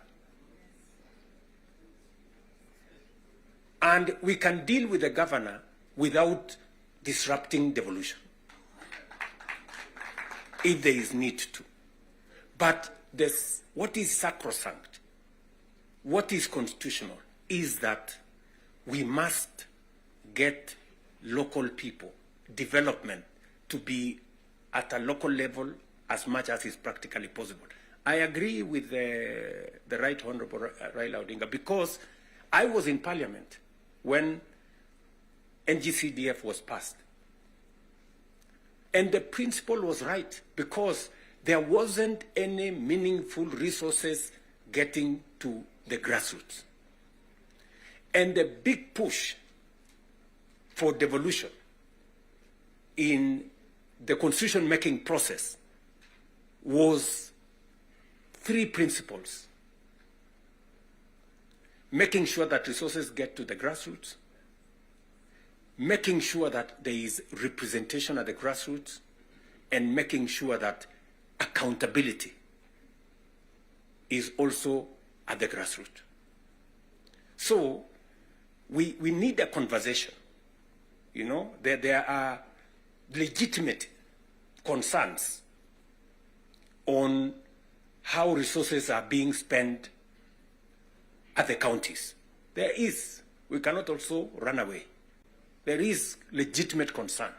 And we can deal with the governor without disrupting devolution, if there is need to. But what is sacrosanct, what is constitutional, is that we must get local people, development, to be at a local level as much as is practically possible. I agree with the Right Honorable Raila Odinga, because I was in Parliament when NGCDF was passed. And the principle was right, because there wasn't any meaningful resources getting to the grassroots. And the big push for devolution in the constitution-making process was 3 principles: making sure that resources get to the grassroots, making sure that there is representation at the grassroots, and making sure that accountability is also at the grassroots. So we need a conversation. There are legitimate concerns on how resources are being spent at the counties. There is. We cannot also run away. There is legitimate concern.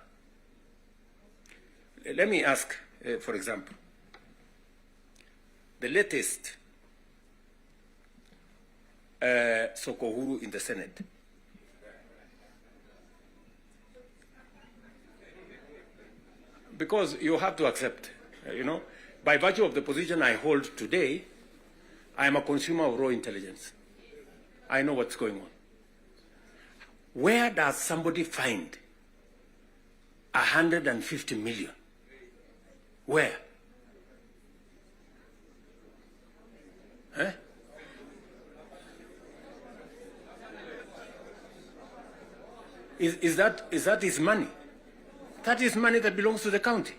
Let me ask, for example, the latest Sokohuru in the Senate. Because you have to accept, by virtue of the position I hold today, I am a consumer of raw intelligence. I know what's going on. Where does somebody find 150 million? Where? Eh? Is that his money? That is money that belongs to the county.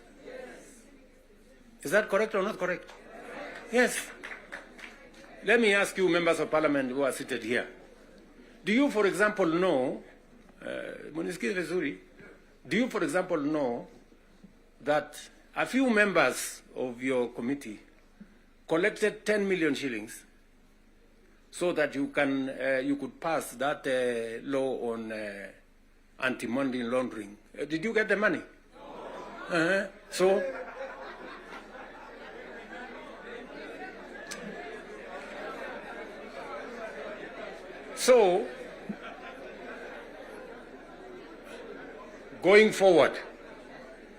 Is that correct or not correct? Yes. Let me ask you, members of parliament who are seated here. Do you, for example, know, do you, for example, know that a few members of your committee collected 10 million shillings so that you could pass that law on anti-money laundering? Did you get the money? No. So, going forward,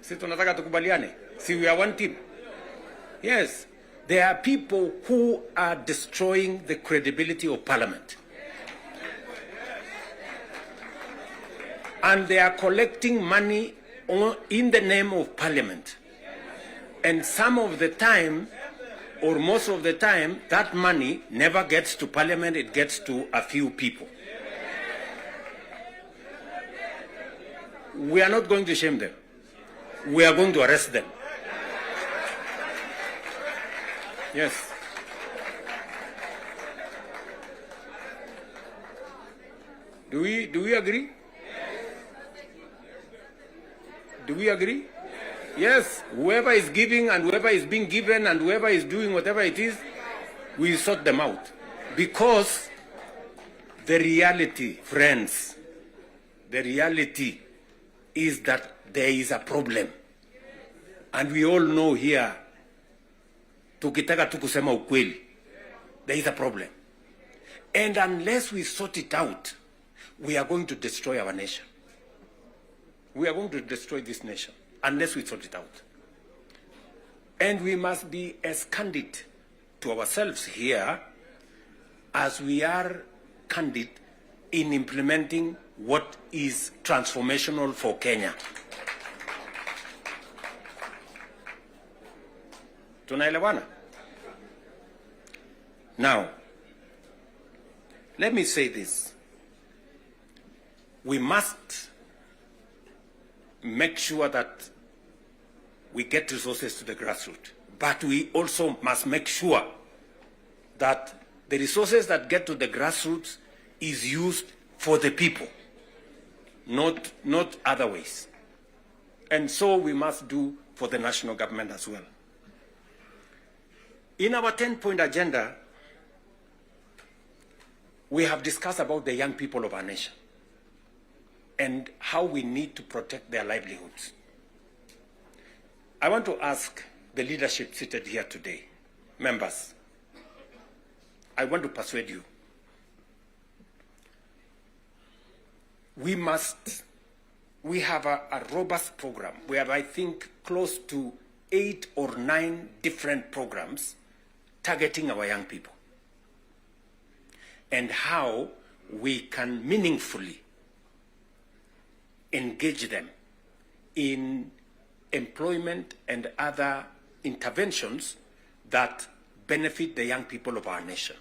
si tunataka tukubaliane, si we are one team. Yes, there are people who are destroying the credibility of Parliament. And they are collecting money in the name of Parliament. And some of the time, or most of the time, that money never gets to Parliament, it gets to a few people. We are not going to shame them. We are going to arrest them. Yes. Do we agree? Do we agree? Yes, whoever is giving and whoever is being given and whoever is doing whatever it is, we sort them out. Because the reality, friends, the reality is that there is a problem. And we all know here, tukitaka tu kusema ukweli, there is a problem. And unless we sort it out, we are going to destroy our nation. We are going to destroy this nation unless we sort it out. And we must be as candid to ourselves here as we are candid in implementing what is transformational for Kenya. Tunaelewana? Now, let me say this. We must make sure that we get resources to the grassroots. But we also must make sure that the resources that get to the grassroots is used for the people, not other ways. And so we must do for the national government as well. In our 10-point agenda, we have discussed about the young people of our nation and how we need to protect their livelihoods. I want to ask the leadership seated here today, members, I want to persuade you. We have a robust program. We have, I think, close to 8 or 9 different programs targeting our young people and how we can meaningfully engage them in employment and other interventions that benefit the young people of our nation.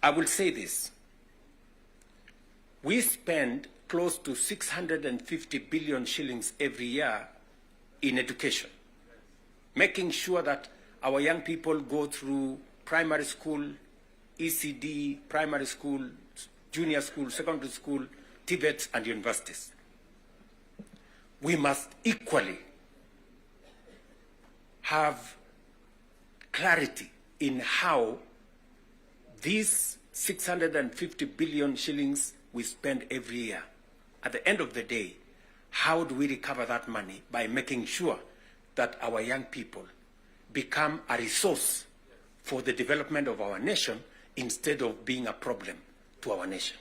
I will say this. We spend close to 650 billion shillings every year in education, making sure that our young people go through primary school, ECD, primary school, junior school, secondary school, TVETs, and universities. We must equally have clarity in how these 650 billion shillings we spend every year, at the end of the day, how do we recover that money? By making sure that our young people become a resource for the development of our nation instead of being a problem to our nation.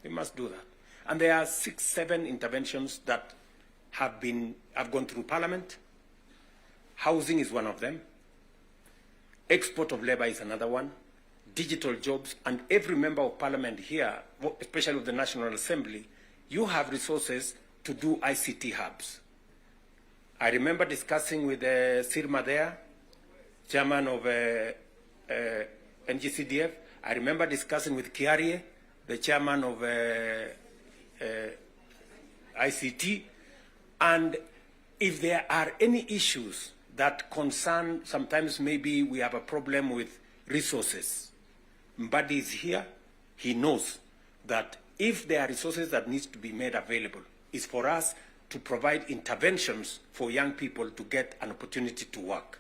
We must do that. And there are 6, 7 interventions that have gone through Parliament. Housing is one of them. Export of labor is another one. Digital jobs, and every member of Parliament here, especially of the National Assembly, you have resources to do ICT hubs. I remember discussing with Sirma there, chairman of NGCDF. I remember discussing with Kiarie, the chairman of ICT. And if there are any issues that concern, sometimes maybe we have a problem with resources, Mbadi is here. He knows that if there are resources that need to be made available, it's for us to provide interventions for young people to get an opportunity to work.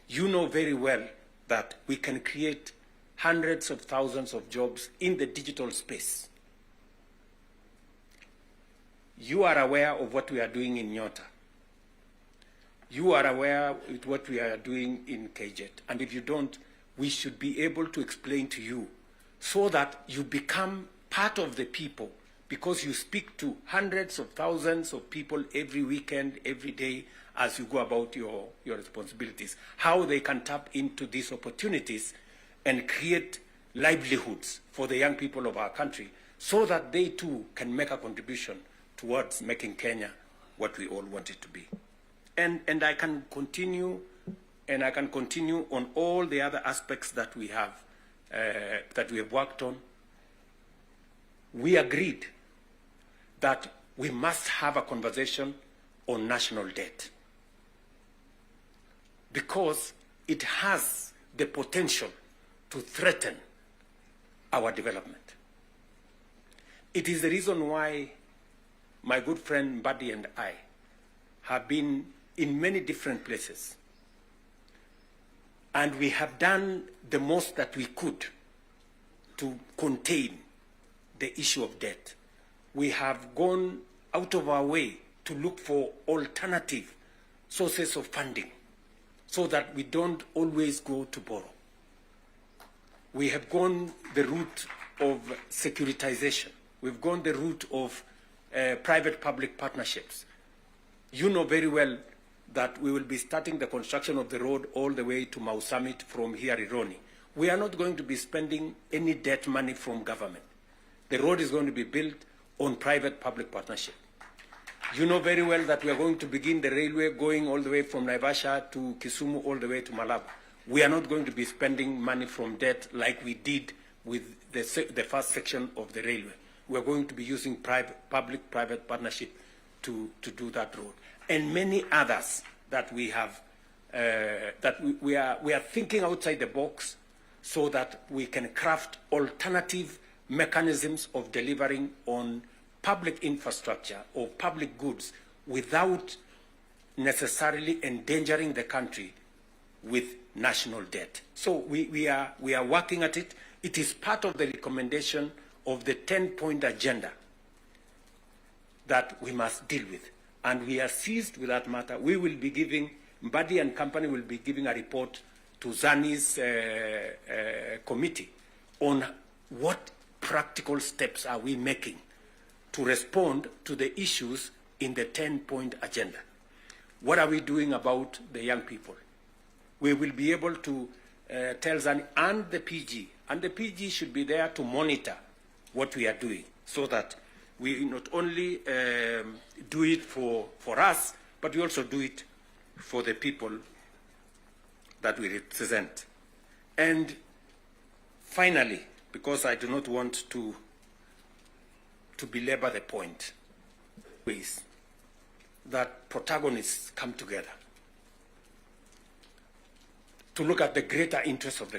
You know very well that we can create hundreds of thousands of jobs in the digital space. You are aware of what we are doing in Nyota. You are aware of what we are doing in KJet. And if you don't, we should be able to explain to you so that you become part of the people, because you speak to hundreds of thousands of people every weekend, every day, as you go about your responsibilities, how they can tap into these opportunities and create livelihoods for the young people of our country so that they too can make a contribution towards making Kenya what we all want it to be. And I can continue, and I can continue on all the other aspects that we have worked on. We agreed that we must have a conversation on national debt because it has the potential to threaten our development. It is the reason why my good friend Mbadi and I have been in many different places, and we have done the most that we could to contain the issue of debt. We have gone out of our way to look for alternative sources of funding so that we don't always go to borrow. We have gone the route of securitization. We've gone the route of private-public partnerships. You know very well that we will be starting the construction of the road all the way to Mau Summit from here, Ironi. We are not going to be spending any debt money from government. The road is going to be built on private-public partnership. You know very well that we are going to begin the railway going all the way from Naivasha to Kisumu all the way to Malaba. We are not going to be spending money from debt like we did with the first section of the railway. We are going to be using public-private partnership to do that road. And many others that we have, we are thinking outside the box so that we can craft alternative mechanisms of delivering on public infrastructure or public goods without necessarily endangering the country with national debt. So we are working at it. It is part of the recommendation of the 10-point agenda that we must deal with. And we are seized with that matter. We will be giving, Mbadi and company will be giving a report to Zani's committee on what practical steps are we making to respond to the issues in the 10-point agenda. What are we doing about the young people? We will be able to tell Zani and the PG should be there to monitor what we are doing so that we not only do it for us, but we also do it for the people that we represent. And finally, because I do not want to belabor the point, is that protagonists come together to look at the greater interests of the